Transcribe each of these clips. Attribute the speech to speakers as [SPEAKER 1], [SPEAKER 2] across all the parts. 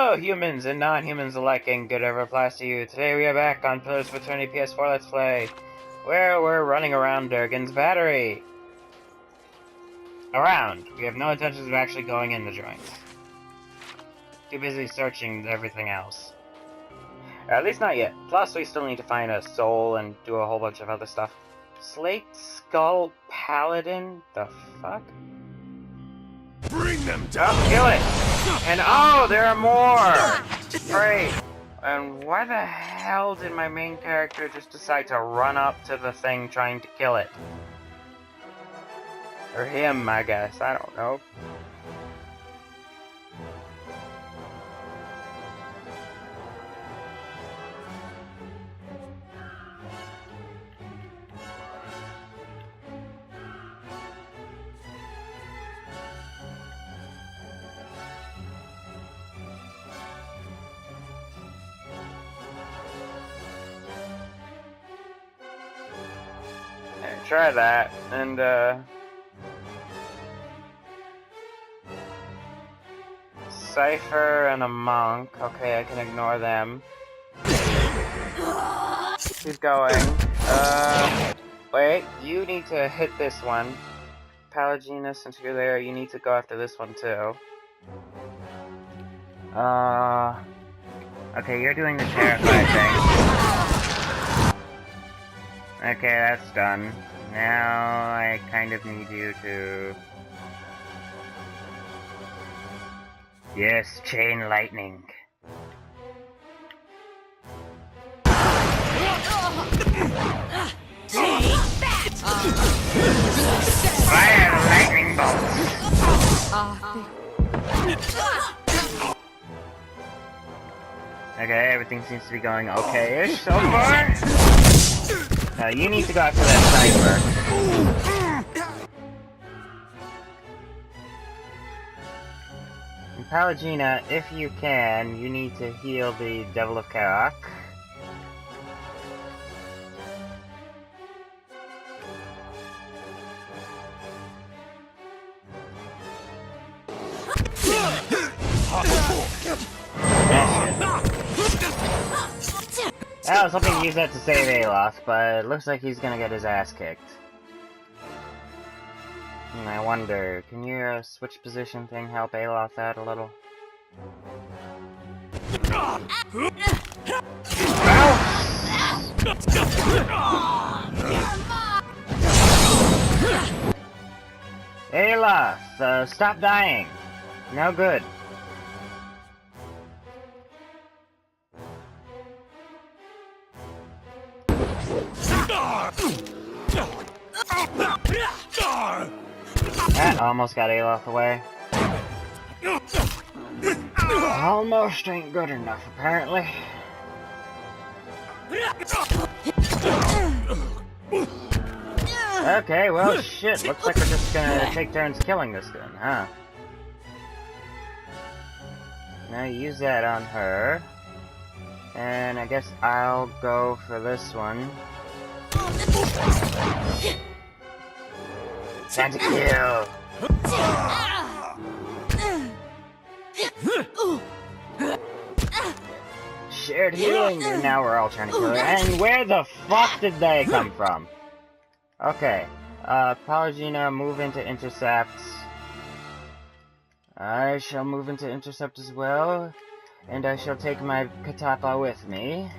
[SPEAKER 1] Hello, humans and non-humans alike, and good ever applies to you. Today we are back on Pillars of Eternity PS4 Let's Play, where we're running around Durgan's battery. Around. We have no intentions of actually going in the joints. Too busy searching everything else. Or at least not yet. Plus, we still need to find a soul and do a whole bunch of other stuff. Slate Skull Paladin? The fuck?
[SPEAKER 2] Bring them down!
[SPEAKER 1] Oh, kill it! And oh, there are more! Great! And why the hell did my main character just decide to run up to the thing trying to kill it? Or him, I guess. I don't know. Try that, and Cypher and a monk. Okay, I can ignore them. Keep going. Wait, you need to hit this one. Palagina, since you're there, you need to go after this one too. Okay, you're doing the terrify thing. Okay, that's done. Now, I kind of need you to... Yes, chain lightning. Fire lightning bolts! Okay, everything seems to be going okay-ish so far. You need to go after that Cypher. And Palagina, if you can, you need to heal the Devil of Karak. I was hoping to use that to save Aloth, but it looks like he's gonna get his ass kicked. And I wonder, can your switch position thing help Aloth out a little? Aloth, stop dying. No good. That almost got Aloth away. Almost ain't good enough, apparently. Okay, well, shit. Looks like we're just gonna take turns killing this gun, huh? Now use that on her. And I guess I'll go for this one. Time to kill! Shared healing, and now we're all trying to kill her. And where the fuck did they come from? Okay, Palagina, move into intercept. I shall move into intercept as well, and I shall take my katapa with me.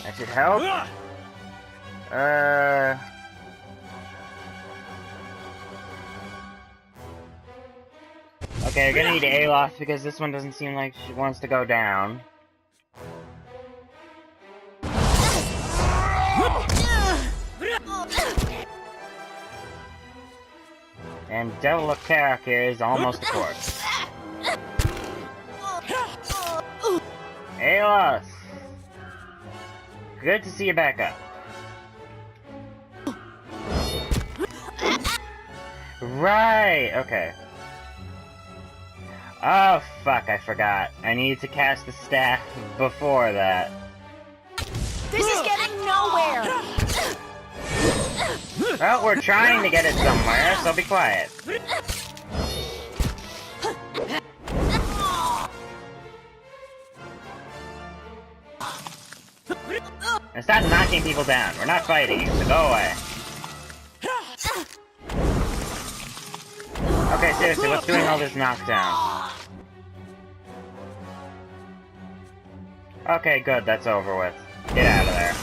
[SPEAKER 1] That should help. Okay, we're gonna need Aloth because this one doesn't seem like she wants to go down. And Devil of Karak is almost a corpse. Aloth! Good to see you back up. Right, okay. Oh, fuck, I forgot. I need to cast the staff before that.
[SPEAKER 3] This is getting nowhere!
[SPEAKER 1] Well, we're trying to get it somewhere, so be quiet. And stop knocking people down. We're not fighting, so go away. Okay, seriously, what's doing all this knockdown? Okay, good, that's over with. Get out of there.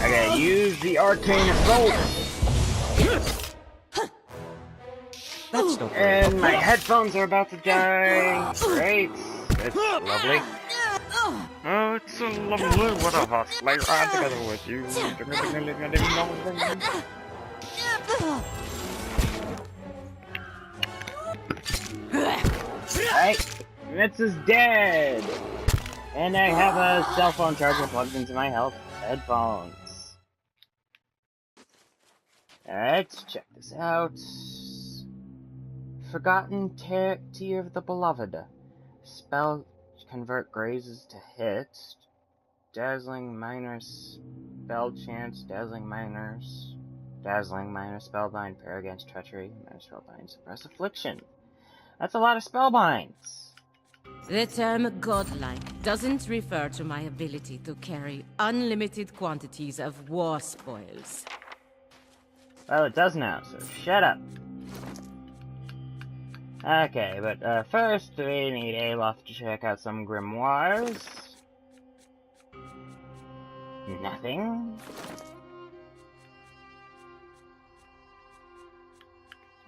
[SPEAKER 1] Okay, use the arcane assault!
[SPEAKER 3] That's no
[SPEAKER 1] And my headphones are about to die. Great. It's lovely. Oh, it's so lovely. What a hot sleigh ride together with you. Right. Mitz is dead. And I have a cell phone charger plugged into my headphones. Alright, check this out. Forgotten Tear of the Beloved. Spell convert grazes to hits. Dazzling minor spell chance. Dazzling minor spellbind. Pair against treachery. Minor spellbind. Suppress affliction. That's a lot of spellbinds.
[SPEAKER 4] The term godlike doesn't refer to my ability to carry unlimited quantities of war spoils.
[SPEAKER 1] Well, it does now, so shut up. Okay, but first we need Alof to check out some grimoires. Nothing.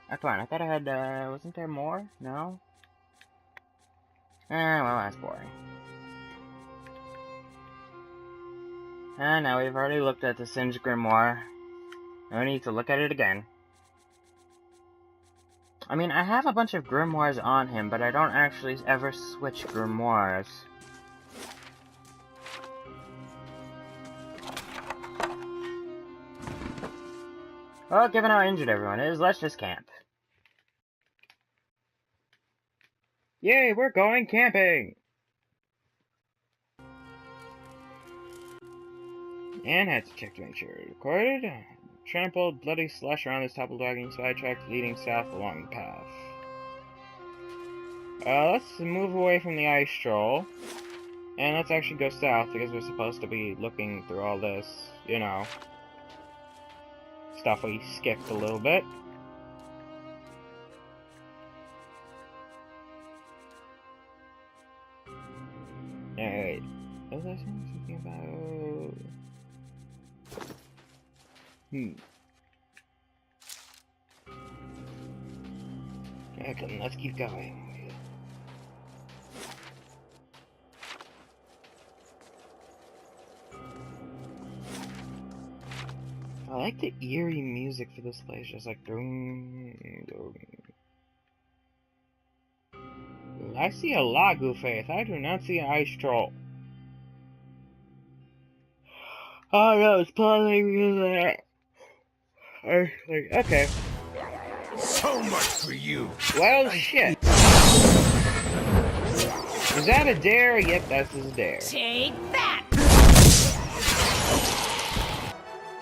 [SPEAKER 1] Oh, come on, I thought I had, wasn't there more? No? Well, that's boring. Now we've already looked at the Singe grimoire. No need to look at it again. I mean, I have a bunch of grimoires on him, but I don't actually ever switch grimoires. Well, given how injured everyone is, let's just camp. Yay, we're going camping! And had to check to make sure it recorded. Trampled, bloody slush around this toppled wagon, sidetracked, leading south along the path. Let's move away from the ice troll. And let's actually go south, because we're supposed to be looking through all this, you know, stuff we skipped a little bit. Alright. What was I saying? Something about... Okay, let's keep going. I like the eerie music for this place, just like doom, doom. I see a Lagu Faith. I do not see an ice troll. Oh no, it's pulling me there. Okay.
[SPEAKER 2] So much for you.
[SPEAKER 1] Well, shit. Is that a dare? Yep, that's his dare.
[SPEAKER 4] Take that!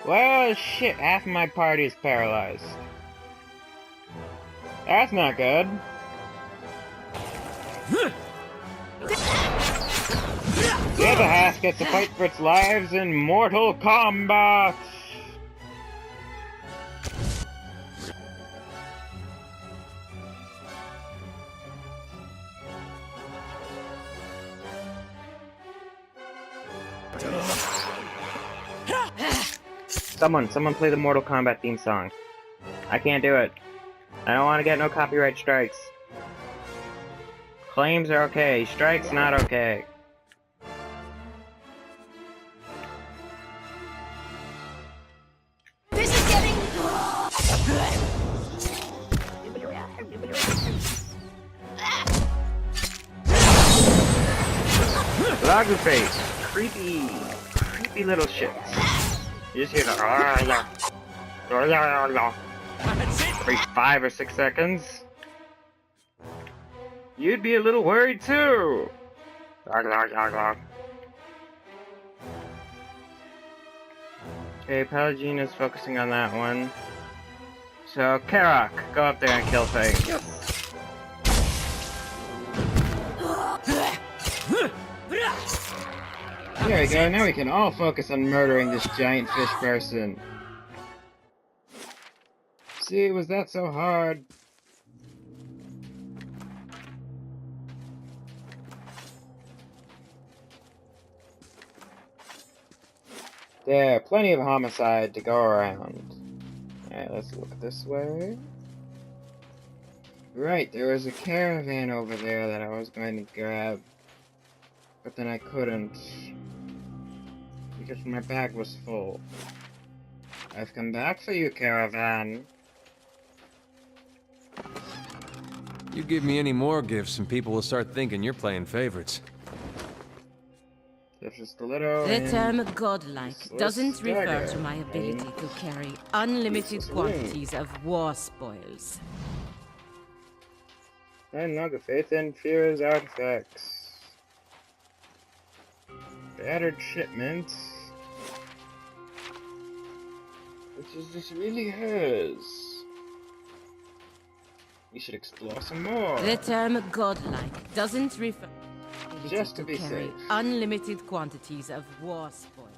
[SPEAKER 1] Well, shit, half of my party is paralyzed. That's not good. The other half gets to fight for its lives in Mortal Kombat! Someone play the Mortal Kombat theme song. I can't do it. I don't want to get no copyright strikes. Claims are okay, strikes not okay.
[SPEAKER 4] This is getting...
[SPEAKER 1] Lagu face. Creepy little shits. You just hear the every 5 or 6 seconds. You'd be a little worried too. Log, log, log, log. Okay, Pallegine is focusing on that one. So, Karok, go up there and kill things. There we go, now we can all focus on murdering this giant fish person. See, was that so hard? There, plenty of homicide to go around. Alright, let's look this way. Right, there was a caravan over there that I was going to grab. But then I couldn't. Because my bag was full. I've come back for you, caravan.
[SPEAKER 3] You give me any more gifts and people will start thinking you're playing favorites.
[SPEAKER 1] There's just a little.
[SPEAKER 4] The term godlike doesn't refer to my ability to carry unlimited quantities of war spoils.
[SPEAKER 1] And log of faith and fears artifacts. Battered shipments. Which is this really hers? We should explore some more.
[SPEAKER 4] The term godlike doesn't refer
[SPEAKER 1] Just to be
[SPEAKER 4] carry
[SPEAKER 1] safe.
[SPEAKER 4] unlimited quantities of war spoils.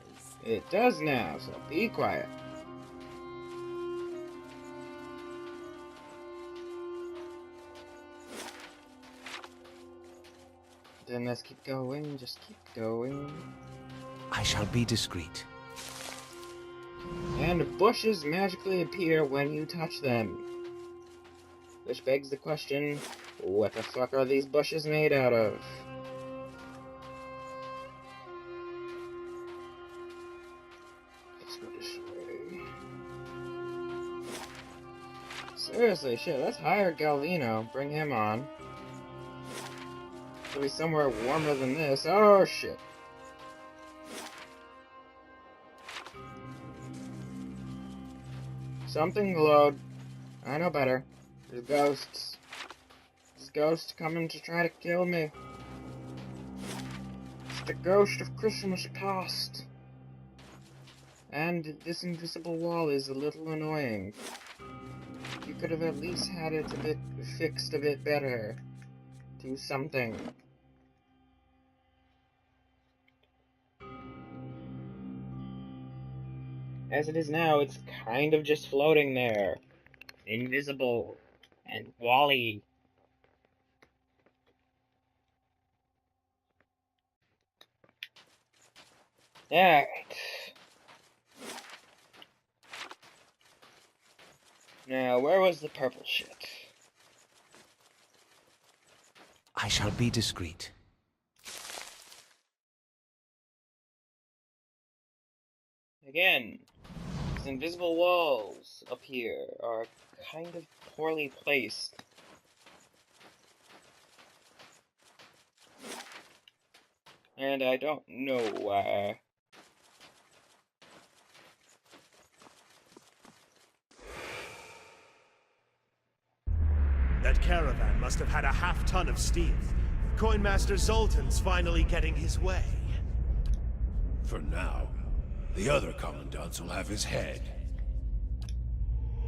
[SPEAKER 1] It does now, so be quiet. Then let's keep going, just keep going.
[SPEAKER 3] I shall be discreet.
[SPEAKER 1] And bushes magically appear when you touch them. Which begs the question, what the fuck are these bushes made out of? Let's go this way. Seriously, shit, let's hire Galvino. Bring him on. He'll be somewhere warmer than this. Oh, shit. Something glowed. I know better. There's ghosts. There's ghosts coming to try to kill me. It's the ghost of Christmas past. And this invisible wall is a little annoying. You could have at least had it a bit fixed a bit better. Do something. As it is now, it's kind of just floating there. Invisible. And Wally. Alright. Now, where was the purple shit?
[SPEAKER 3] I shall be discreet.
[SPEAKER 1] Again, these invisible walls up here are kind of poorly placed. And I don't know why.
[SPEAKER 2] That caravan must have had a half-ton of steel. Coinmaster Zoltan's finally getting his way.
[SPEAKER 5] For now, the other commandants will have his head.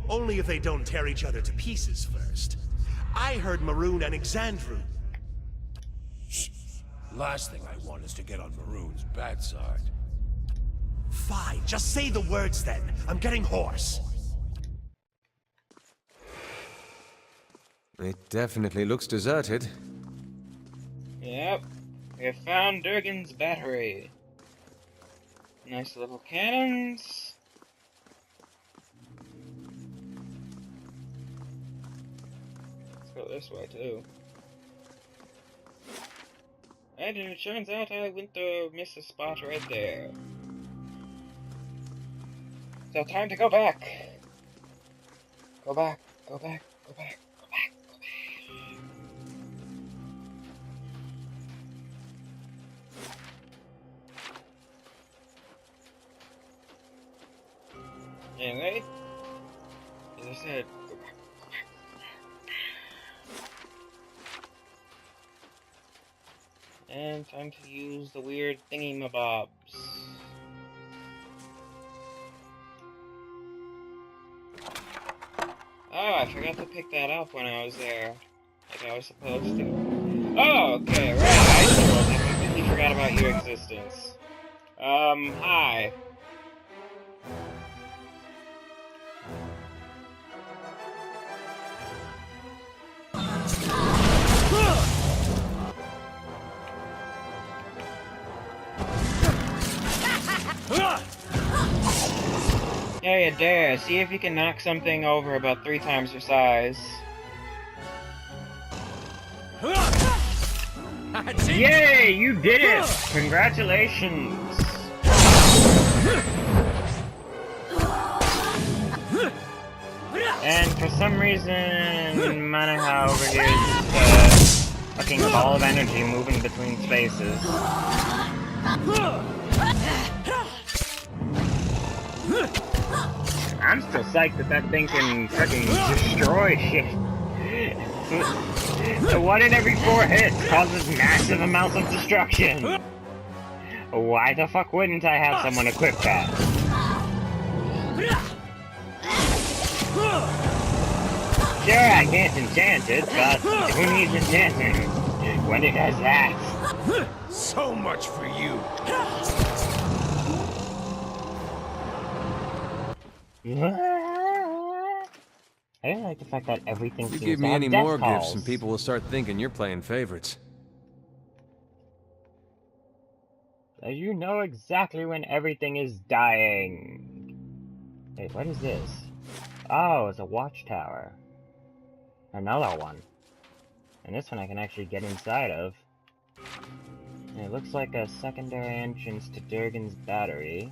[SPEAKER 2] Only if they don't tear each other to pieces first. I heard Maroon and Exandru.
[SPEAKER 5] Shh. Last thing I want is to get on Maroon's bad side.
[SPEAKER 2] Fine, just say the words then. I'm getting hoarse.
[SPEAKER 3] It definitely looks deserted.
[SPEAKER 1] Yep, we found Durgan's battery. Nice little cannons. Let's go this way too. And it turns out I went to miss a spot right there. So time to go back. Go back, go back, go back, go back, go back. Anyway, as I said, go back, go back. And time to use the weird thingy-mabobs. Oh, I forgot to pick that up when I was there. Like I was supposed to. Oh, okay, right. I completely forgot about your existence. Hi. Hey, dare. See if you can knock something over about 3 times your size. Yay! You did it! Congratulations! And for some reason, Manaha over here is just a fucking ball of energy moving between spaces. I'm still psyched that that thing can fucking destroy shit. The 1 in every 4 hits causes massive amounts of destruction. Why the fuck wouldn't I have someone equip that? Sure, I can't enchant it, but who needs enchanting when it has that?
[SPEAKER 5] So much for you.
[SPEAKER 1] I don't like the fact that everything
[SPEAKER 3] You
[SPEAKER 1] seems
[SPEAKER 3] give
[SPEAKER 1] to
[SPEAKER 3] me
[SPEAKER 1] have
[SPEAKER 3] any
[SPEAKER 1] death
[SPEAKER 3] more
[SPEAKER 1] calls.
[SPEAKER 3] gifts and people will start thinking you're playing favorites.
[SPEAKER 1] So you know exactly when everything is dying. Wait, what is this? Oh, it's a watchtower. Another one. And this one I can actually get inside of. And it looks like a secondary entrance to Durgan's battery.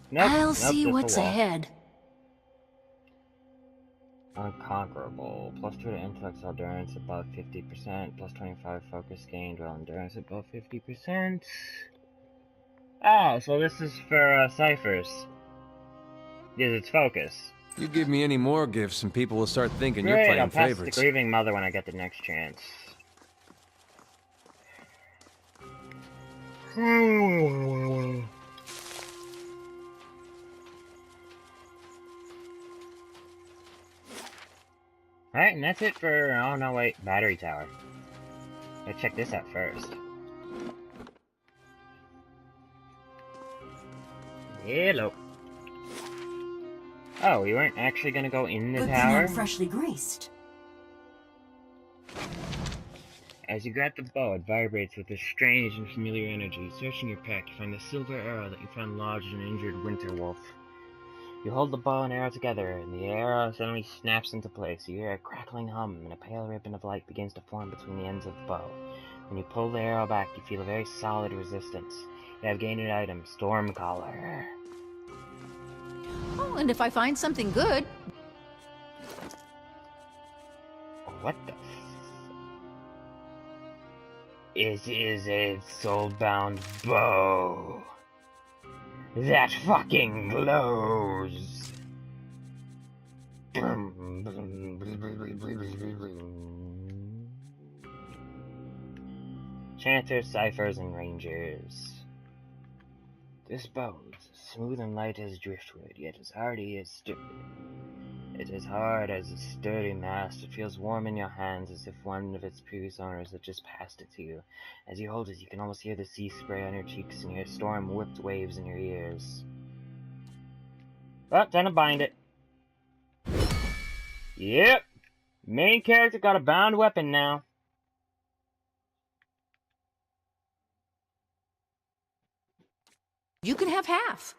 [SPEAKER 1] Nope,
[SPEAKER 6] I'll see
[SPEAKER 1] just
[SPEAKER 6] what's
[SPEAKER 1] a wall.
[SPEAKER 6] ahead.
[SPEAKER 1] Unconquerable. Plus 2 to intellectual endurance above 50%. Plus 25 focus gained while endurance above 50%. Oh, so this is for ciphers. Because it's focus.
[SPEAKER 3] You give me any more gifts and people will start thinking you're
[SPEAKER 1] Great,
[SPEAKER 3] playing
[SPEAKER 1] I'll pass
[SPEAKER 3] favorites.
[SPEAKER 1] the grieving mother when I get the next chance. Alright, and that's it for... Oh, no, wait. Battery tower. Let's check this out first. Hello. Oh, we weren't actually gonna go in the
[SPEAKER 6] Good thing
[SPEAKER 1] tower?
[SPEAKER 6] I'm freshly greased.
[SPEAKER 1] As you grab the bow, it vibrates with a strange and familiar energy. Searching your pack, you find the silver arrow that you found lodged in an injured winter wolf. You hold the bow and arrow together, and the arrow suddenly snaps into place. You hear a crackling hum, and a pale ribbon of light begins to form between the ends of the bow. When you pull the arrow back, you feel a very solid resistance. You have gained an item, Stormcaller.
[SPEAKER 6] Oh, and if I find something good...
[SPEAKER 1] What the It is a soulbound bow that fucking glows. Chanters, ciphers, and rangers. This bow is as smooth and light as driftwood, yet as hardy as sturdy. It is hard as a sturdy mast. It feels warm in your hands, as if one of its previous owners had just passed it to you. As you hold it, you can almost hear the sea spray on your cheeks and hear storm-whipped waves in your ears. Oh, time to bind it. Yep. Main character got a bound weapon now.
[SPEAKER 6] You can have half.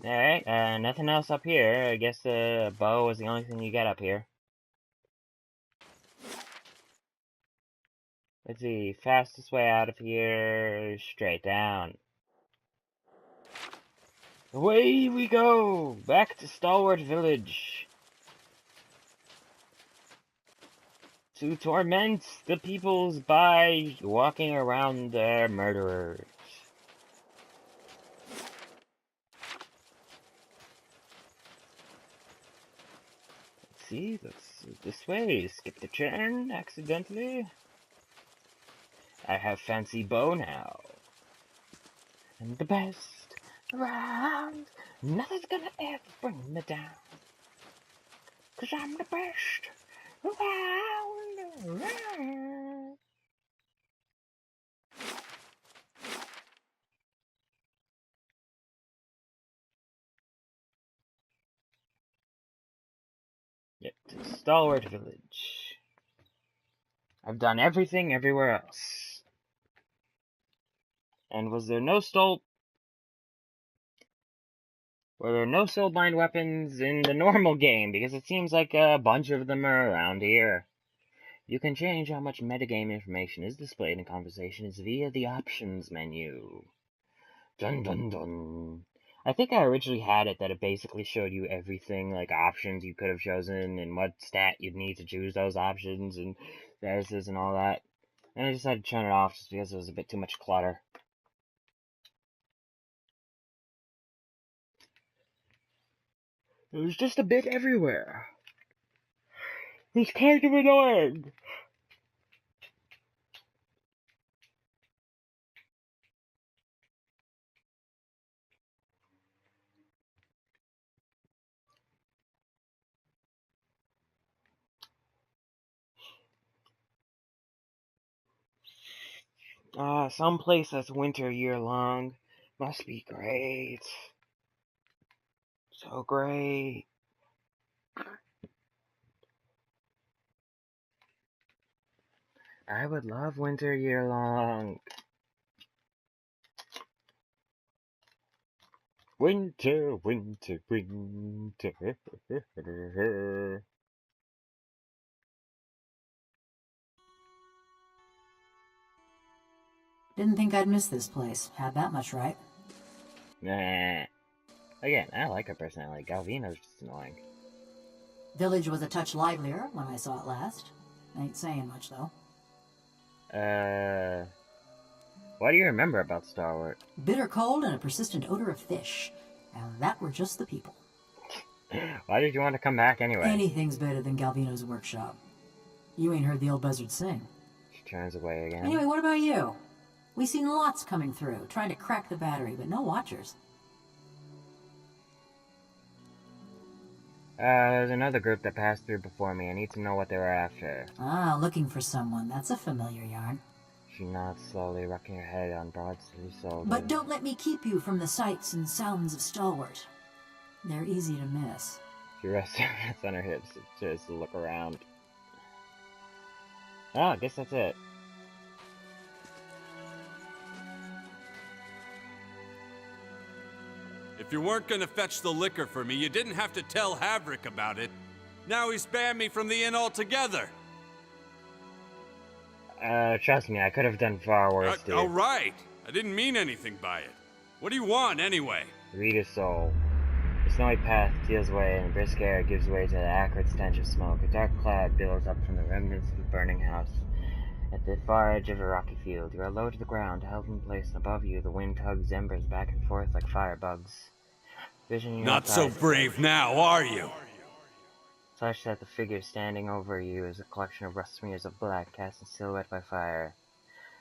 [SPEAKER 1] Alright, nothing else up here. I guess the bow is the only thing you get up here. Let's see, fastest way out of here, straight down. Away we go! Back to Stalwart Village. To torment the peoples by walking around their murderers. see, that's this way. Skip the turn accidentally. I have fancy bow now. And the best around. Nothing's gonna ever bring me down. 'Cause I'm the best around. Yep, to Stalwart Village. I've done everything everywhere else. And was there no were there no soulbind weapons in the normal game? Because it seems like a bunch of them are around here. You can change how much metagame information is displayed in conversations via the options menu. Dun dun dun. I think I originally had it that it basically showed you everything, like options you could have chosen and what stat you'd need to choose those options and statuses and all that. And I decided to turn it off just because it was a bit too much clutter. It was just a bit everywhere. It was kind of annoying. Someplace that's winter year-long must be great. So great. I would love winter year-long. Winter, winter, winter.
[SPEAKER 6] Didn't think I'd miss this place. Had that much right.
[SPEAKER 1] Nah. Again, I like her personality. Galvino's just annoying.
[SPEAKER 6] Village was a touch livelier when I saw it last. Ain't saying much, though.
[SPEAKER 1] What do you remember about Starward?
[SPEAKER 6] Bitter cold and a persistent odor of fish. And that were just the people.
[SPEAKER 1] Why did you want to come back anyway?
[SPEAKER 6] Anything's better than Galvino's workshop. You ain't heard the old buzzard sing.
[SPEAKER 1] She turns away again.
[SPEAKER 6] Anyway, what about you? We seen lots coming through, trying to crack the battery, but no watchers.
[SPEAKER 1] There's another group that passed through before me. I need to know what they were after.
[SPEAKER 6] Ah, looking for someone. That's a familiar yarn.
[SPEAKER 1] She nods slowly, rocking her head on broad shouldered.
[SPEAKER 6] But don't let me keep you from the sights and sounds of Stalwart. They're easy to miss.
[SPEAKER 1] She rests her hands on her hips just to look around. Oh, I guess that's it.
[SPEAKER 7] If you weren't gonna fetch the liquor for me, you didn't have to tell Havrick about it. Now he's banned me from the inn altogether.
[SPEAKER 1] Trust me, I could have done far worse, dude.
[SPEAKER 7] All right. I didn't mean anything by it. What do you want, anyway?
[SPEAKER 1] Read a soul. The snowy path teals away, and the brisk air gives way to the acrid stench of smoke. A dark cloud billows up from the remnants of the burning house. At the far edge of a rocky field, you are low to the ground, held in place, and above you the wind tugs embers back and forth like firebugs. Vision you
[SPEAKER 7] Not so brave now, are you?
[SPEAKER 1] Such that the figure standing over you is a collection of rust smears of black cast in silhouette by fire.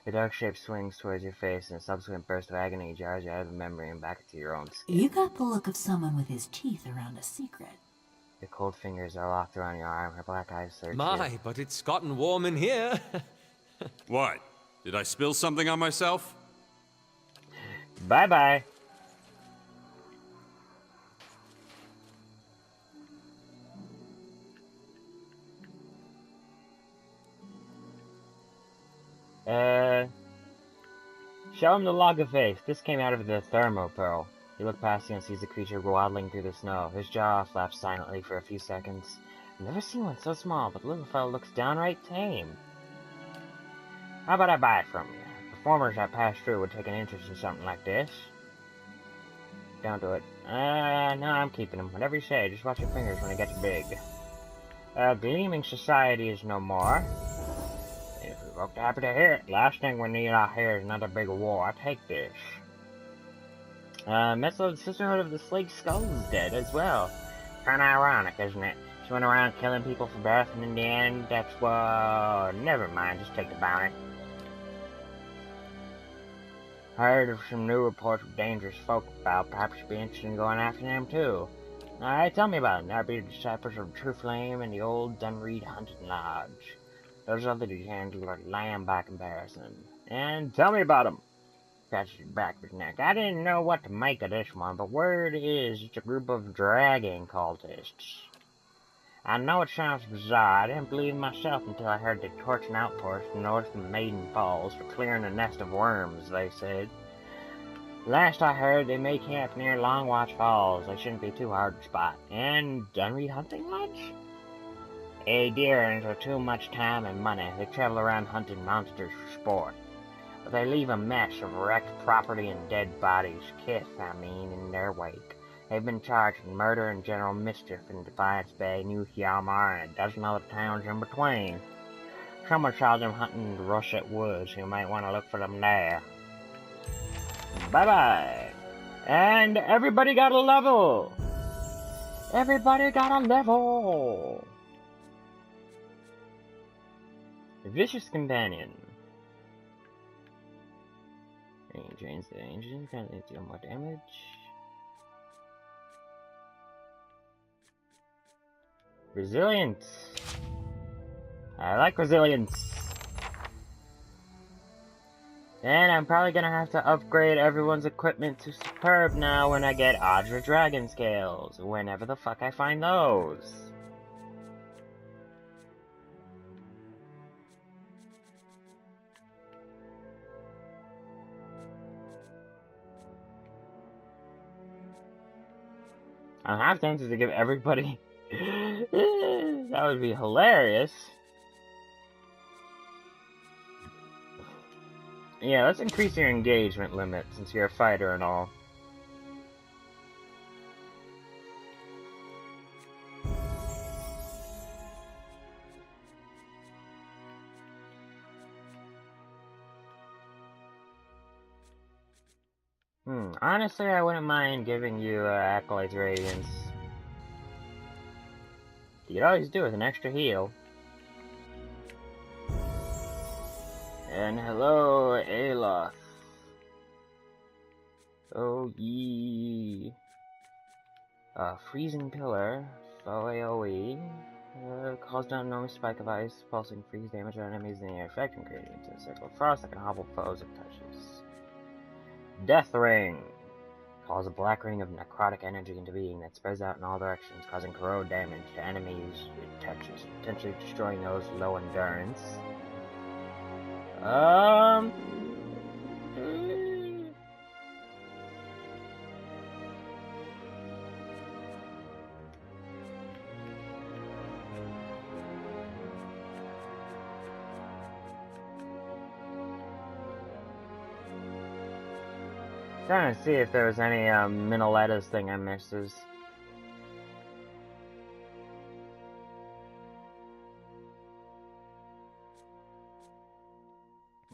[SPEAKER 1] The dark shape swings towards your face, and a subsequent burst of agony jars you out of memory and back into your own skin.
[SPEAKER 6] You got the look of someone with his teeth around a secret.
[SPEAKER 1] Your cold fingers are locked around your arm, her black eyes search
[SPEAKER 3] My,
[SPEAKER 1] you.
[SPEAKER 3] but it's gotten warm in here.
[SPEAKER 7] What? Did I spill something on myself?
[SPEAKER 1] Bye-bye. Show him the log of face. This came out of the thermopearl. He looked past you and sees the creature waddling through the snow. His jaw flaps silently for a few seconds. I've never seen one so small, but the little fellow looks downright tame. How about I buy it from you? Performers that pass through would take an interest in something like this. Don't do it. No, I'm keeping them. Whatever you say, just watch your fingers when it gets big. Gleaming society is no more. If we both happy to hear it, last thing we need out here is another big war. I take this. Metso, the Sisterhood of the Slate Skull is dead as well. Kinda ironic, isn't it? She went around killing people for birth, and in the end, that's what... Never mind, just take the bounty. Heard of some new reports of dangerous folk about. Perhaps you'd be interested in going after them, too. Alright, tell me about them. There be the disciples of True Flame and the old Dunreed Hunting Lodge. Those other detained are lamb by comparison. And tell me about them. Scratched his back of his neck. I didn't know what to make of this one, but word is it's a group of dragon cultists. I know it sounds bizarre. I didn't believe myself until I heard the torching outpost north of Maiden Falls for clearing a nest of worms, they said. Last I heard, they may camp near Longwatch Falls. They shouldn't be too hard to spot. And Dunreed Hunting Lodge? Deer for too much time and money. They travel around hunting monsters for sport. But they leave a mess of wrecked property and dead bodies, in their wake. They've been charged with murder and general mischief in Defiance Bay, New Hjalmar, and a dozen other towns in between. Someone saw them hunting in the Russet Woods. You might want to look for them there. Bye-bye. And everybody got a level. Everybody got a level. Vicious Companion. Drains the engine, currently deal more damage. Resilience. I like resilience. And I'm probably gonna have to upgrade everyone's equipment to superb now when I get Audra Dragon Scales. Whenever the fuck I find those. I don't have chances to give everybody. That would be hilarious. Yeah, let's increase your engagement limit since you're a fighter and all. Honestly, I wouldn't mind giving you Acolyte's Radiance. You could always do with an extra heal. And hello, Aloth. Oh, ye. Freezing Pillar. Foe AoE. Calls down an enormous spike of ice, pulsing freeze damage on enemies in the air effect and creating into a circle of frost that can hobble foes it touches. Death Ring. Calls a black ring of necrotic energy into being that spreads out in all directions, causing corrode damage to enemies it touches, potentially destroying those low endurance. Trying to see if there was any Minoletta's thing I misses.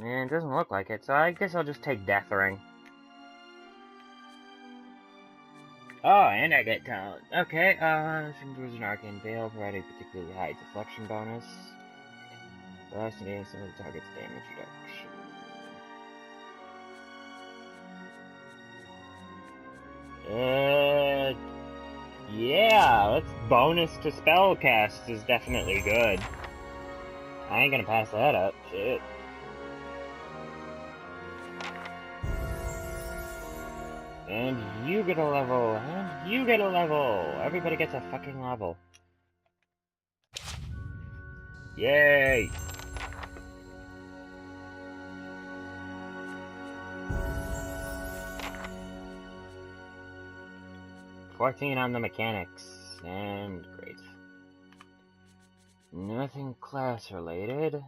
[SPEAKER 1] Yeah, it doesn't look like it, so I guess I'll just take Death Ring. Oh, and I get talent. Okay, improves an Arcane Veil, providing particularly high deflection bonus. Estimating some of the target's damage reduction. Yeah, let's bonus to spellcast is definitely good. I ain't gonna pass that up, shit. And you get a level, and you get a level! Everybody gets a fucking level. Yay! $14 on the mechanics, and great. Nothing class related.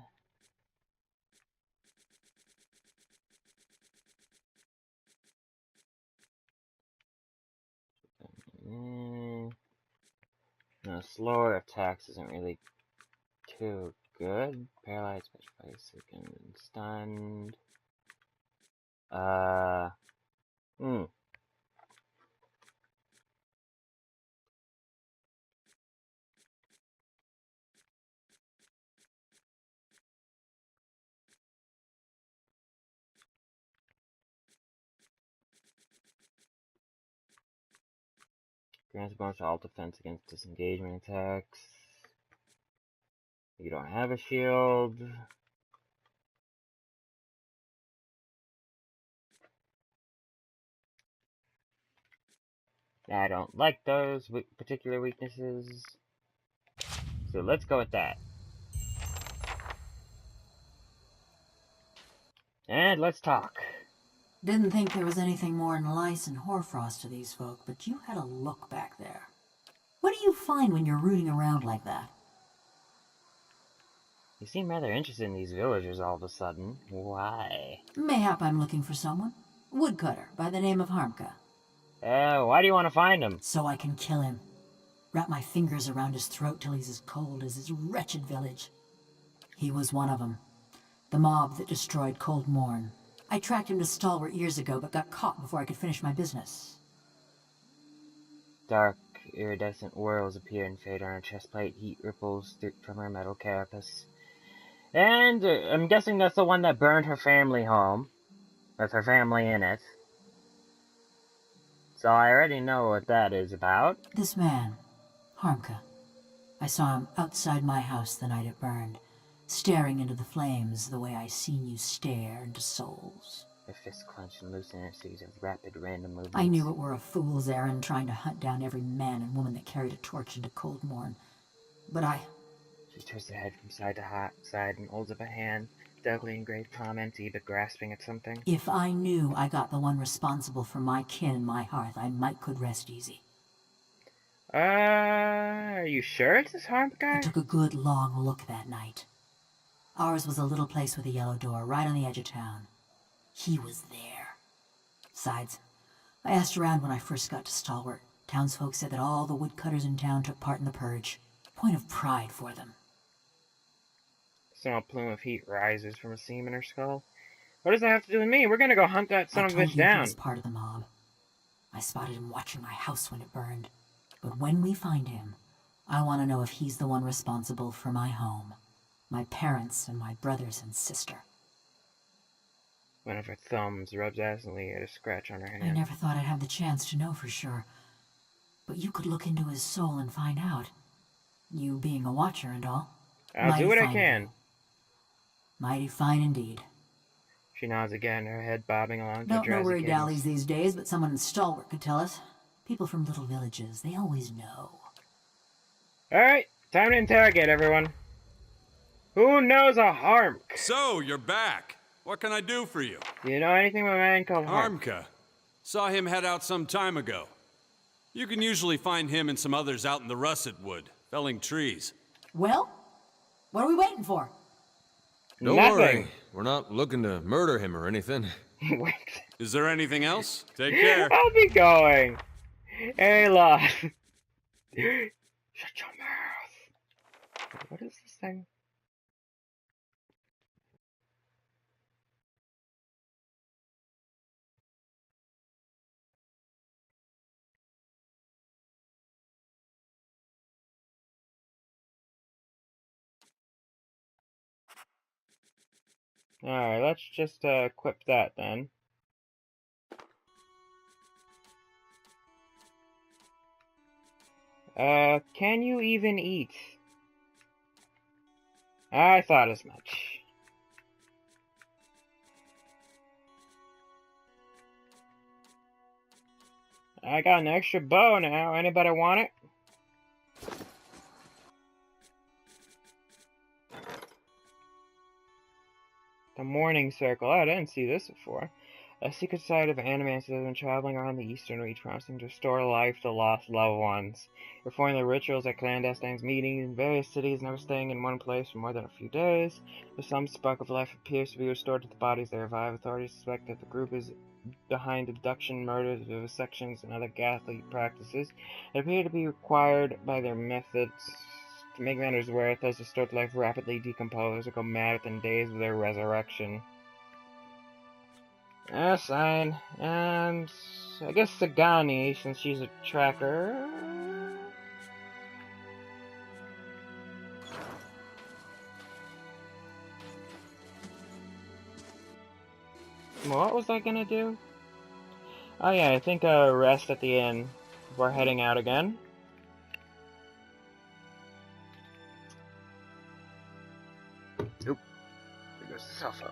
[SPEAKER 1] No, slower attacks isn't really too good. Paralyzed, special second, stunned. grants bonus to all defense against disengagement attacks. You don't have a shield. I don't like those particular weaknesses. So let's go with that. And let's talk.
[SPEAKER 6] Didn't think there was anything more than lice and hoarfrost to these folk, but you had a look back there. What do you find when you're rooting around like that?
[SPEAKER 1] You seem rather interested in these villagers all of a sudden. Why?
[SPEAKER 6] Mayhap I'm looking for someone. Woodcutter by the name of Harmka.
[SPEAKER 1] Why do you want to find him?
[SPEAKER 6] So I can kill him. Wrap my fingers around his throat till he's as cold as his wretched village. He was one of them. The mob that destroyed Cold Morn. I tracked him to Stalwart years ago, but got caught before I could finish my business.
[SPEAKER 1] Dark, iridescent whirls appear and fade on her chest plate. Heat ripples from her metal carapace. And I'm guessing that's the one that burned her family home. With her family in it. So I already know what that is about.
[SPEAKER 6] This man, Harmka. I saw him outside my house the night it burned, staring into the flames the way I seen you stare into souls.
[SPEAKER 1] Her fist clenched and loosened in a series of rapid, random movements.
[SPEAKER 6] I knew it were a fool's errand trying to hunt down every man and woman that carried a torch into Cold Morn. But
[SPEAKER 1] She twists her head from side to side and holds up a hand, darkly engraved comments, but grasping at something.
[SPEAKER 6] If I knew I got the one responsible for my kin and my hearth, I might could rest easy.
[SPEAKER 1] Are you sure it's this Harmka guy?
[SPEAKER 6] I took a good long look that night. Ours was a little place with a yellow door right on the edge of town. He was there. Besides, I asked around when I first got to Stalwart. Townsfolk said that all the woodcutters in town took part in the purge. Point of pride for them.
[SPEAKER 1] A small plume of heat rises from a seam in her skull. What does that have to do with me? We're gonna go hunt that son of a bitch down.
[SPEAKER 6] He was part of the mob. I spotted him watching my house when it burned. But when we find him, I want to know if he's the one responsible for my home, my parents, and my brothers and sister.
[SPEAKER 1] One of her thumbs rubs absently at a scratch on her hand.
[SPEAKER 6] I never thought I'd have the chance to know for sure. But you could look into his soul and find out. You being a watcher and all.
[SPEAKER 1] I'll do what I can.
[SPEAKER 6] Mighty fine indeed.
[SPEAKER 1] She nods again, her head bobbing along to
[SPEAKER 6] Don't know where he
[SPEAKER 1] cadence.
[SPEAKER 6] dallies these days, but someone in Stalwart could tell us. People from little villages, they always know.
[SPEAKER 1] Alright, time to interrogate everyone. Who knows a Harmk?
[SPEAKER 7] So, you're back. What can I do for you?
[SPEAKER 1] Do you know anything about a man called Harmk?
[SPEAKER 7] Harmka. Saw him head out some time ago. You can usually find him and some others out in the russet wood, felling trees.
[SPEAKER 6] Well, what are we waiting for?
[SPEAKER 3] Don't
[SPEAKER 1] Nothing.
[SPEAKER 3] worry. We're not looking to murder him or anything.
[SPEAKER 1] Wait.
[SPEAKER 7] Is there anything else? Take care.
[SPEAKER 1] I'll be going. Hey, love. Shut your mouth. What is this thing? Alright, let's just equip that then. Can you even eat? I thought as much. I got an extra bow now. Anybody want it? The Morning Circle. Oh, I didn't see this before. A secret site of animants that has been traveling around the Eastern Reach, promising to restore life to lost loved ones. Performing the rituals at clandestine meetings in various cities, never staying in one place for more than a few days. If some spark of life appears to be restored to the bodies they revive, authorities suspect that the group is behind abduction, murders, vivisections, and other ghastly practices that appear to be required by their methods. To make matters worse, those restored to life rapidly decompose or go mad within days of their resurrection. Sign. And I guess Sagani, since she's a tracker. What was I gonna do? Oh yeah, I think rest at the inn. we're heading out again. Oop. There goes the cell phone.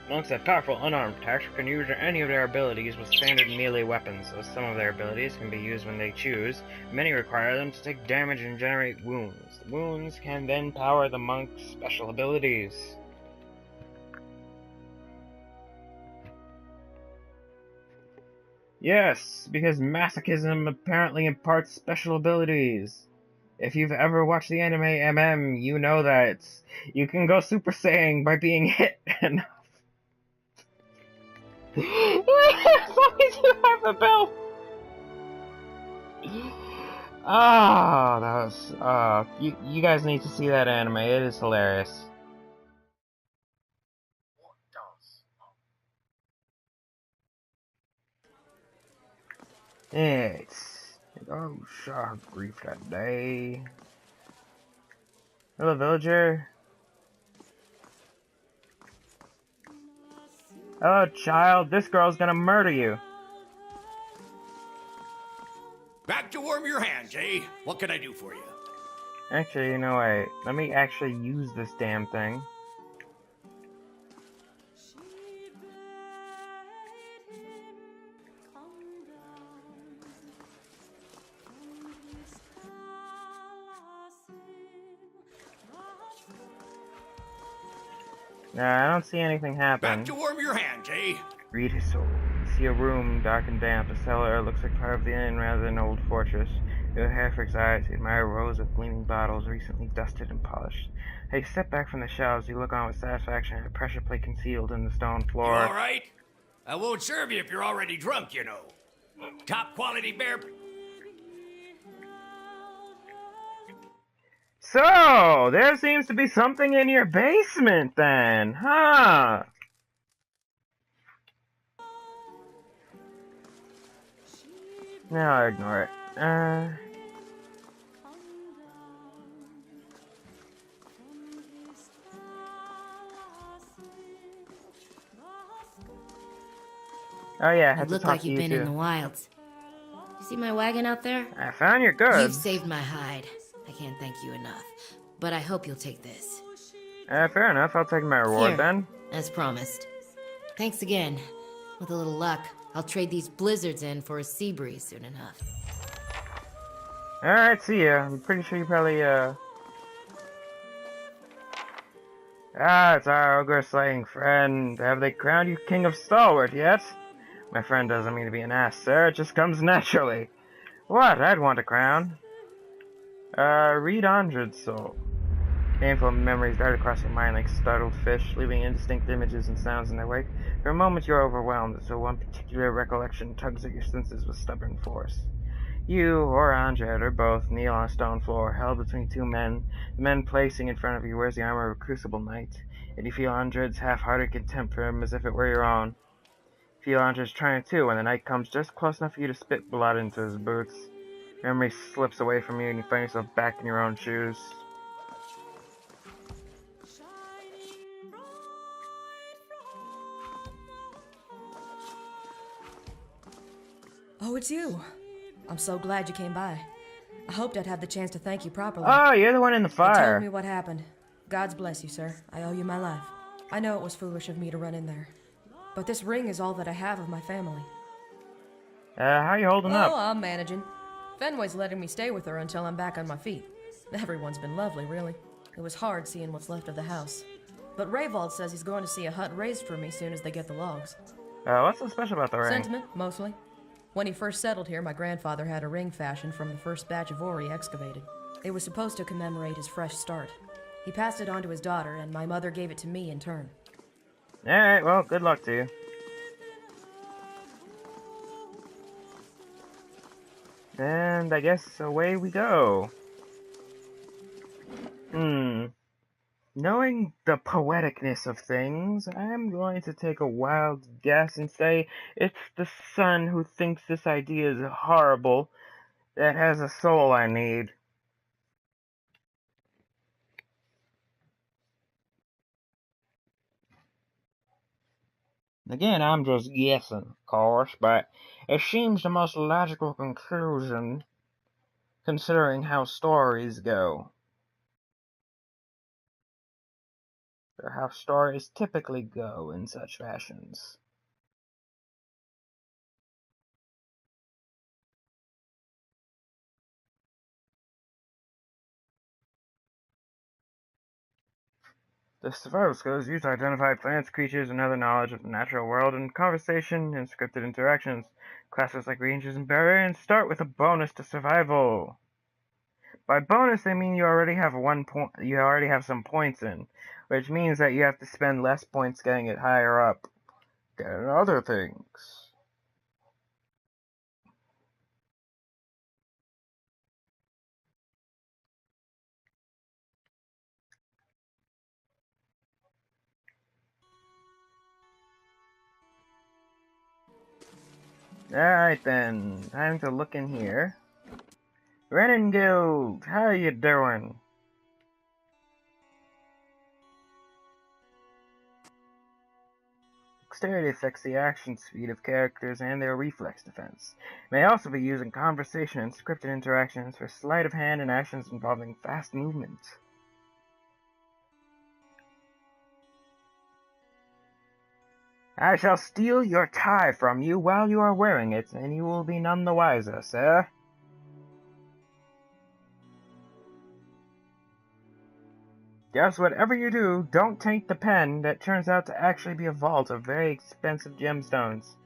[SPEAKER 1] Monks have powerful unarmed attacks can use any of their abilities with standard melee weapons, though some of their abilities can be used when they choose. Many require them to take damage and generate wounds. The wounds can then power the monk's special abilities. Yes, because masochism apparently imparts special abilities. If you've ever watched the anime MM, you know that you can go Super Saiyan by being hit enough. As long as you have a bell. Ah, that was you guys need to see that anime. It is hilarious. It's oh shark grief that day. Hello, villager. Hello, child. This girl's gonna murder you.
[SPEAKER 5] Back to warm your hands, eh? What can I do for you?
[SPEAKER 1] Actually, you know what? Let me actually use this damn thing. Nah, I don't see anything happen.
[SPEAKER 5] Back to warm your hands, eh?
[SPEAKER 1] Read his soul. You see a room, dark and damp. The cellar looks like part of the inn rather than an old fortress. You have Hereford's eyes. You admire rows of gleaming bottles recently dusted and polished. As you step back from the shelves, you look on with satisfaction at a pressure plate concealed in the stone
[SPEAKER 5] You
[SPEAKER 1] floor.
[SPEAKER 5] all right? I won't serve you if you're already drunk, you know. Top quality bear.
[SPEAKER 1] So, there seems to be something in your basement then, huh? No, I'll ignore it. Oh yeah, I had
[SPEAKER 4] You
[SPEAKER 1] to
[SPEAKER 4] look
[SPEAKER 1] talk
[SPEAKER 4] like
[SPEAKER 1] to
[SPEAKER 4] you've
[SPEAKER 1] you
[SPEAKER 4] been in
[SPEAKER 1] too.
[SPEAKER 4] the wilds. You see my wagon out there?
[SPEAKER 1] I found your goods.
[SPEAKER 4] You've saved my hide. I can't thank you enough. But I hope you'll take this.
[SPEAKER 1] Fair enough. I'll take my reward
[SPEAKER 4] Here,
[SPEAKER 1] then.
[SPEAKER 4] as promised. Thanks again. With a little luck, I'll trade these blizzards in for a sea breeze soon enough.
[SPEAKER 1] Alright, see ya. I'm pretty sure you probably, Ah, it's our ogre-slaying friend. Have they crowned you King of Stalwart yet? My friend doesn't mean to be an ass, sir. It just comes naturally. What? I'd want a crown. Read Andred's soul. Painful memories dart across your mind like startled fish, leaving indistinct images and sounds in their wake. For a moment you're overwhelmed, so one particular recollection tugs at your senses with stubborn force. You, or Andred, or both, kneel on a stone floor, held between two men. The man placing in front of you wears the armor of a crucible knight, and you feel Andred's half-hearted contempt for him as if it were your own. You feel Andred's trying too when the knight comes just close enough for you to spit blood into his boots. Memory slips away from you and you find yourself back in your own shoes.
[SPEAKER 8] Oh, it's you. I'm so glad you came by. I hoped I'd have the chance to thank you properly.
[SPEAKER 1] Oh, you're the one in the
[SPEAKER 8] You
[SPEAKER 1] fire.
[SPEAKER 8] told me what happened. God's bless you, sir. I owe you my life. I know it was foolish of me to run in there. But this ring is all that I have of my family.
[SPEAKER 1] How you holding up?
[SPEAKER 8] Oh, I'm managing. Fenway's letting me stay with her until I'm back on my feet. Everyone's been lovely, really. It was hard seeing what's left of the house. But Rayvald says he's going to see a hut raised for me soon as they get the logs.
[SPEAKER 1] What's so special about the ring?
[SPEAKER 8] Sentiment, mostly. When he first settled here, my grandfather had a ring fashioned from the first batch of ore he excavated. It was supposed to commemorate his fresh start. He passed it on to his daughter, and my mother gave it to me in turn.
[SPEAKER 1] Alright, well, good luck to you. And I guess away we go. Knowing the poeticness of things, I'm going to take a wild guess and say it's the son who thinks this idea is horrible that has a soul I need. Again, I'm just guessing, of course, but it seems the most logical conclusion, considering how stories go. Or how stories typically go in such fashions. The survival skills used to identify plants, creatures, and other knowledge of the natural world in conversation and scripted interactions. Classes like ranges and barbarians start with a bonus to survival. By bonus, they mean you already have some points in, which means that you have to spend less points getting it higher up. Getting other things. Alright then, time to look in here. Renin Guild, how you doing? Dexterity affects the action speed of characters and their reflex defense. May also be used in conversation and scripted interactions for sleight of hand and actions involving fast movement. I shall steal your tie from you while you are wearing it, and you will be none the wiser, sir. Just whatever you do, don't take the pen that turns out to actually be a vault of very expensive gemstones.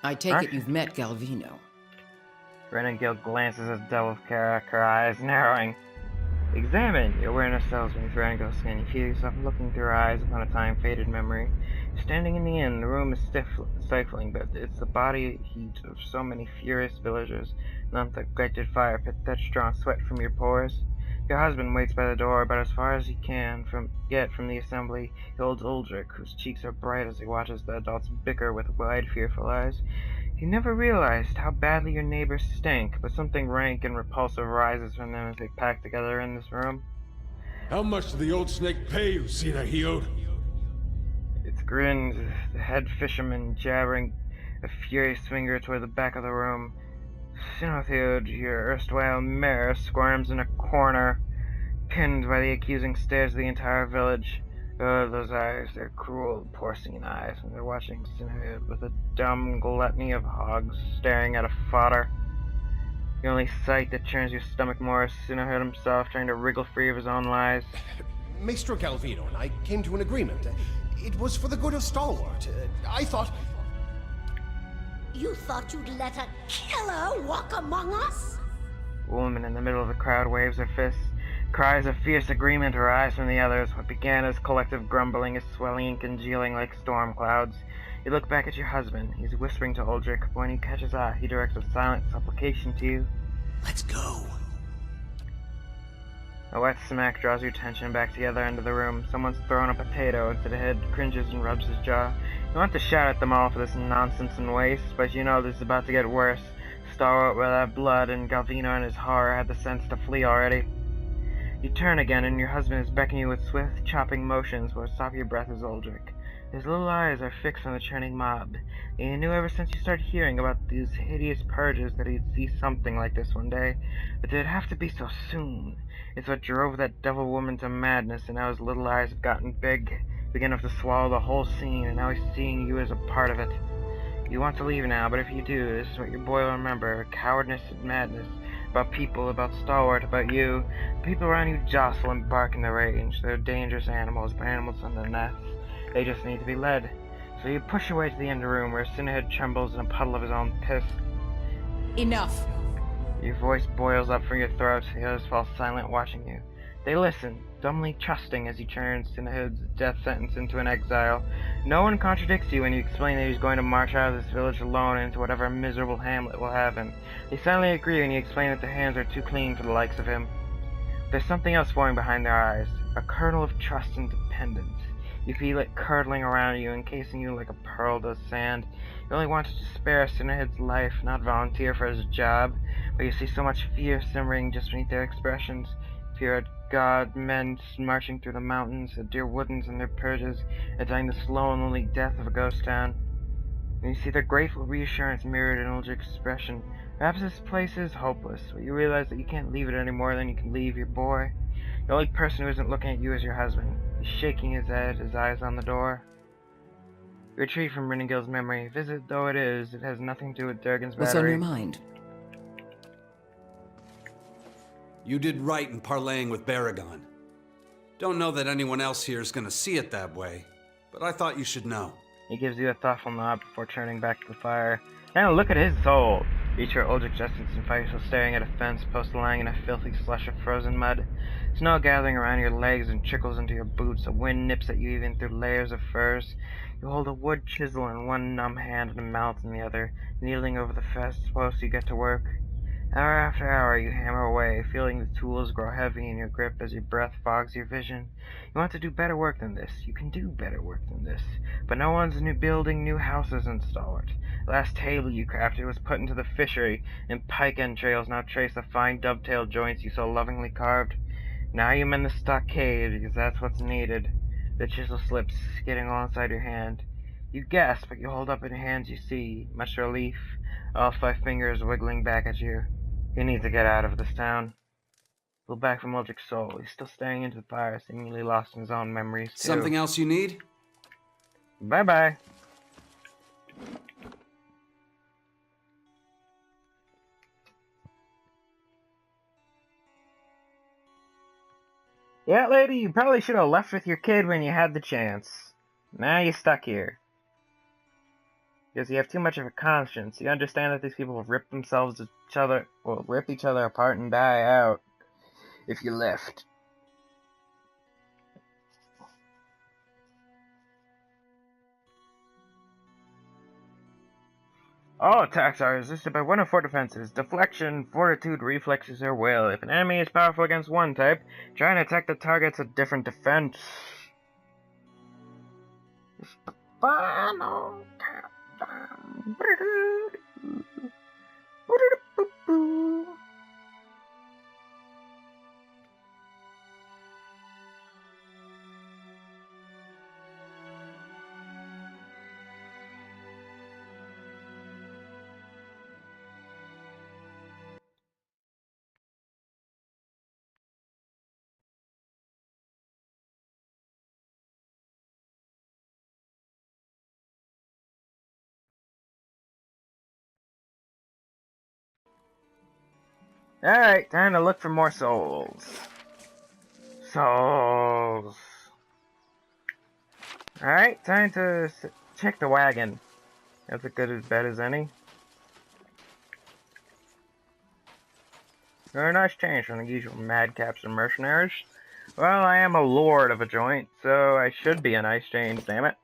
[SPEAKER 9] I take it you've met Galvino.
[SPEAKER 1] Renegade glances at Devil's character, eyes narrowing. Examine! Your awareness tells me through Renegade skin. You feel yourself looking through her eyes upon a time-faded memory. Standing in the inn, the room is stifling, but it's the body heat of so many furious villagers, not the neglected fire pit that's drawing sweat from your pores. Your husband waits by the door, about as far as he can get from the assembly. He holds Uldric, whose cheeks are bright as he watches the adults bicker with wide, fearful eyes. You never realized how badly your neighbors stink, but something rank and repulsive rises from them as they pack together in this room.
[SPEAKER 5] How much did the old snake pay you, Sinahio?
[SPEAKER 1] It grins, the head fisherman jabbering a furious finger toward the back of the room. Sinothiod, your erstwhile mare, squirms in a corner, pinned by the accusing stares of the entire village. Oh, those eyes, they're cruel, porcine eyes, and they're watching Sinothiod with a dumb gluttony of hogs staring at a fodder. The only sight that churns your stomach more is Sinothiod himself trying to wriggle free of his own lies.
[SPEAKER 10] Maestro Galvino and I came to an agreement. It was for the good of Stalwart. I thought...
[SPEAKER 11] You thought you'd let a killer walk among us?
[SPEAKER 1] A woman in the middle of the crowd waves her fists. Cries of fierce agreement arise from the others. What began as collective grumbling is swelling and congealing like storm clouds. You look back at your husband. He's whispering to Uldric, but when you catch his eye, he directs a silent supplication to you.
[SPEAKER 10] Let's go.
[SPEAKER 1] A wet smack draws your attention back to the other end of the room. Someone's thrown a potato into the head, cringes and rubs his jaw. You want to shout at them all for this nonsense and waste, but you know this is about to get worse. Stalwart with that blood, and Galvino in his horror had the sense to flee already. You turn again, and your husband is beckoning you with swift, chopping motions where stop your breath is Uldric. His little eyes are fixed on the churning mob, and you knew ever since you started hearing about these hideous purges that he'd see something like this one day. But did it have to be so soon? It's what drove that devil woman to madness, and now his little eyes have gotten big enough to swallow the whole scene, and now he's seeing you as a part of it. You want to leave now, but if you do, this is what your boy will remember. Cowardness and madness. About people, about Stalwart, about you. The people around you jostle and bark in the rage. They're dangerous animals, but animals on the nets. They just need to be led. So you push your way to the end of the room where Sinahid trembles in a puddle of his own piss.
[SPEAKER 9] Enough!
[SPEAKER 1] Your voice boils up from your throat. The others fall silent, watching you. They listen, dumbly trusting as you turn Sinahid's death sentence into an exile. No one contradicts you when you explain that he's going to march out of this village alone into whatever miserable hamlet will have him. They silently agree when you explain that their hands are too clean for the likes of him. There's something else forming behind their eyes, a kernel of trust and dependence. You feel it curdling around you, encasing you like a pearl does sand. You only wanted to spare Sinnerhead's life, not volunteer for his job, but you see so much fear simmering just beneath their expressions. Fear at God, men marching through the mountains, at dear woodlands and their purges, at dying the slow and lonely death of a ghost town. And you see their grateful reassurance mirrored in Uldric's expression. Perhaps this place is hopeless, but you realize that you can't leave it any more than you can leave your boy. The only person who isn't looking at you is your husband. He's shaking his head, his eyes on the door. You retreat from Renegil's memory. Visit though it is, it has nothing to do with Durgan's battery.
[SPEAKER 9] What's on your mind?
[SPEAKER 7] You did right in parlaying with Baragon. Don't know that anyone else here is gonna see it that way, but I thought you should know.
[SPEAKER 1] He gives you a thoughtful nod before turning back to the fire. Now look at his soul! You hear Uldric's essence and fight while staring at a fence post lying in a filthy slush of frozen mud. Snow gathering around your legs and trickles into your boots. The wind nips at you even through layers of furs. You hold a wood chisel in one numb hand and a mallet in the other. Kneeling over the fence post, you get to work. Hour after hour, you hammer away, feeling the tools grow heavy in your grip as your breath fogs your vision. You want to do better work than this. You can do better work than this. But no one's building new houses in Stalwart. The last table you crafted was put into the fishery, and pike entrails now trace the fine dovetail joints you so lovingly carved. Now you mend the stockade, because that's what's needed. The chisel slips, skidding alongside your hand. You gasp, but you hold up in your hands you see, much relief, all 5 fingers wiggling back at you. You need to get out of this town. Pull back from Uldric's soul. He's still staring into the fire, seemingly lost in his own memories, too.
[SPEAKER 7] Something else you need?
[SPEAKER 1] Bye-bye. Yeah, lady, you probably should have left with your kid when you had the chance. Now you're stuck here. Because you have too much of a conscience. You understand that these people will rip each other apart and die out if you left. All attacks are resisted by one of 4 defenses: deflection, fortitude, reflexes, or will. If an enemy is powerful against one type, try and attack the target's a different defense. It's the final countdown. Alright, time to look for more souls. Souls. Alright, time to check the wagon. That's as good a bet as any. Very nice change from the usual madcaps and mercenaries. Well, I am a lord of a joint, so I should be a nice change, damn it.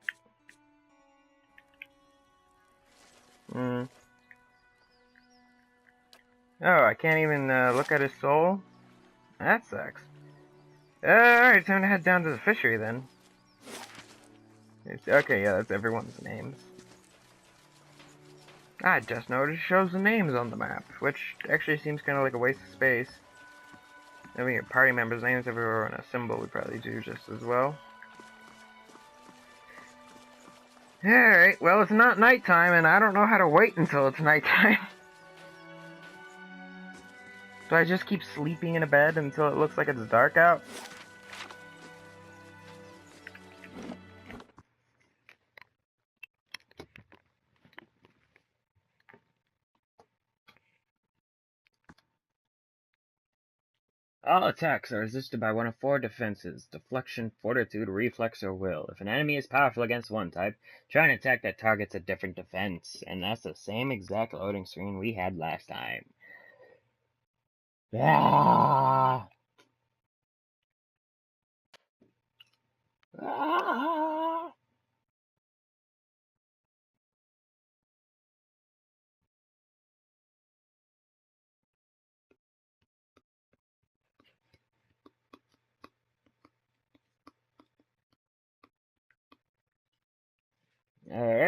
[SPEAKER 1] Oh, I can't even look at his soul? That sucks. Alright, time to head down to the fishery then. Okay, yeah, that's everyone's names. I just noticed it shows the names on the map, which actually seems kind of like a waste of space. Having your party members' names everywhere on a symbol would probably do just as well. Alright, well, it's not nighttime, and I don't know how to wait until it's nighttime. So I just keep sleeping in a bed until it looks like it's dark out? All attacks are resisted by one of 4 defenses: deflection, fortitude, reflex, or will. If an enemy is powerful against one type, try and attack that target's a different defense. And that's the same exact loading screen we had last time. Ah! Ah!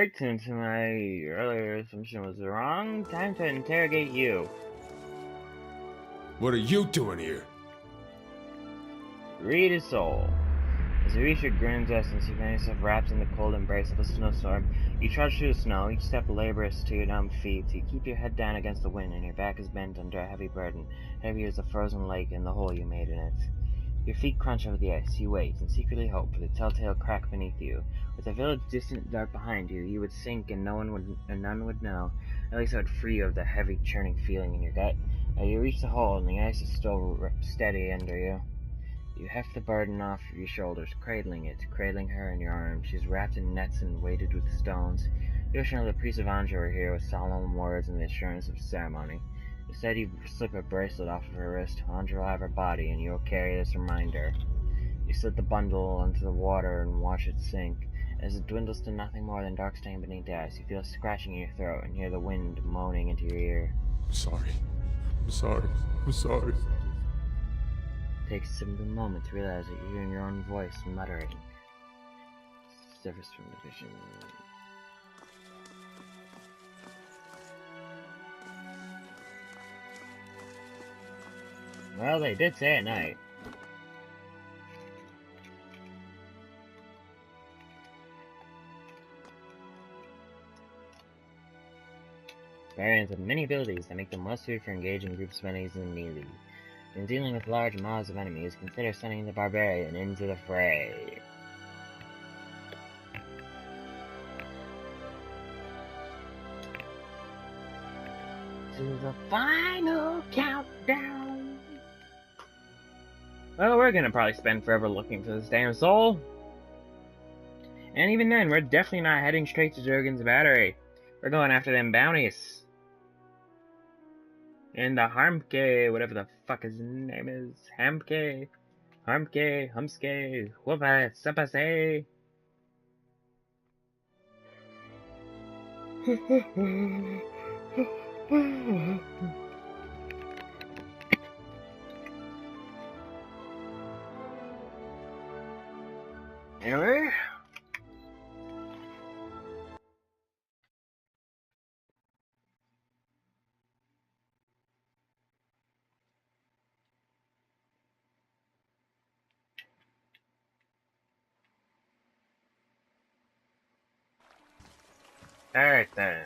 [SPEAKER 1] Alright, since my earlier assumption was wrong, time to interrogate you.
[SPEAKER 5] What are you doing here?
[SPEAKER 1] Read his soul. As you reach your grim distance, you find yourself wrapped in the cold embrace of a snowstorm. You trudge through the snow, each step laborious to your numb feet. You keep your head down against the wind, and your back is bent under a heavy burden, heavy as a frozen lake and the hole you made in it. Your feet crunch over the ice. You wait, and secretly hope for the telltale crack beneath you. With the village distant and dark behind you, you would sink and none would know. At least it would free you of the heavy, churning feeling in your gut. Now you reach the hole, and the ice is still steady under you. You heft the burden off your shoulders, cradling her in your arms. She's wrapped in nets and weighted with stones. You wish the priest of Anjou were here with solemn words and the assurance of ceremony. Instead, you slip a bracelet off of her wrist. Anjou will have her body, and you will carry this reminder. You slip the bundle into the water and watch it sink. As it dwindles to nothing more than dark stain beneath the ice, you feel a scratching in your throat and hear the wind moaning into your ear.
[SPEAKER 5] I'm sorry. I'm sorry. I'm sorry.
[SPEAKER 1] It takes a moment to realize that you're hearing your own voice muttering. Surface from the vision. Well, they did say at night. Variants have many abilities that make them well suited for engaging groups of enemies in melee. When dealing with large mobs of enemies, consider sending the barbarian into the fray. To the final countdown. Well, we're gonna probably spend forever looking for this damn soul. And even then, we're definitely not heading straight to Jurgen's battery. We're going after them bounties. And the Harmke, whatever the fuck his name is. Hamke, Harmke, Humske, Whoopa, Sapase. Anyway. Alright then.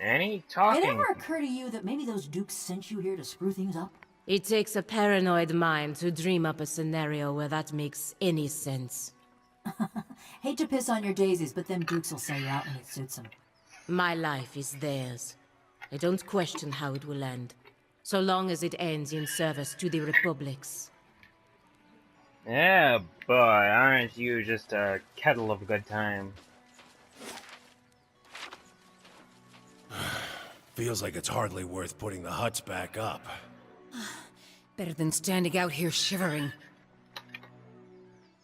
[SPEAKER 1] Any talking?
[SPEAKER 6] Did it ever occur to you that maybe those dukes sent you here to screw things up?
[SPEAKER 4] It takes a paranoid mind to dream up a scenario where that makes any sense.
[SPEAKER 6] Hate to piss on your daisies, but them dukes will sell you out when it suits them.
[SPEAKER 4] My life is theirs. I don't question how it will end, so long as it ends in service to the Republics.
[SPEAKER 1] Yeah, boy, aren't you just a kettle of good time?
[SPEAKER 5] Feels like it's hardly worth putting the huts back up.
[SPEAKER 9] Better than standing out here shivering.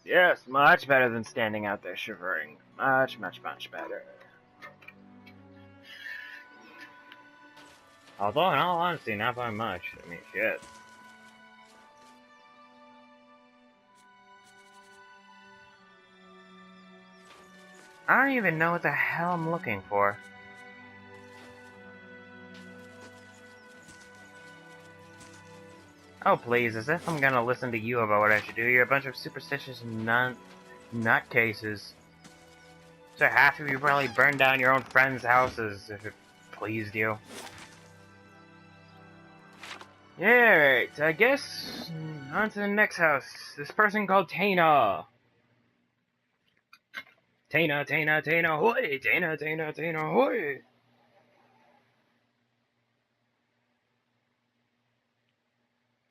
[SPEAKER 1] Yes, much better than standing out there shivering. Much, much, much better. Although, in all honesty, not by much. I mean, shit. I don't even know what the hell I'm looking for. Oh, please, as if I'm gonna listen to you about what I should do. You're a bunch of superstitious nutcases. So half of you probably burned down your own friends' houses if it pleased you. Yeah, right, I guess on to the next house. This person called Tana. Tana, hoy! Tana, hoy!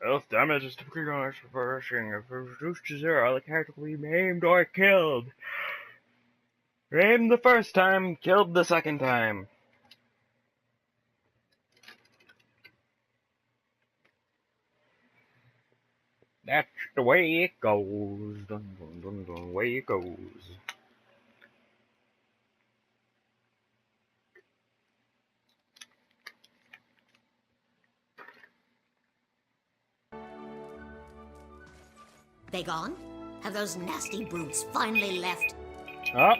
[SPEAKER 1] Health damage is typically not reversing. If reduced to zero, the character will be maimed or killed. Maimed the first time, killed the second time. That's the way it goes. Dun, dun, dun, dun, way it goes.
[SPEAKER 11] They gone? Have those nasty brutes finally left?
[SPEAKER 1] Oh.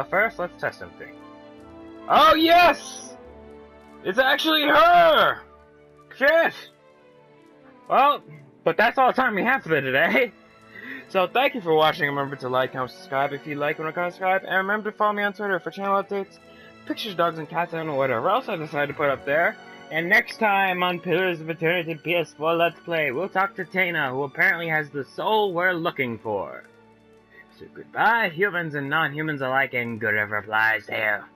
[SPEAKER 1] First, let's test something. Oh, yes! It's actually her! Shit! Well, but that's all the time we have for today. So thank you for watching. Remember to like, comment, subscribe if you like and subscribe. And remember to follow me on Twitter for channel updates, pictures, dogs, and cats, and whatever else I decide to put up there. And next time on Pillars of Eternity PS4 Let's Play, we'll talk to Tana, who apparently has the soul we're looking for. So goodbye, humans and non-humans alike, and good ever applies to you.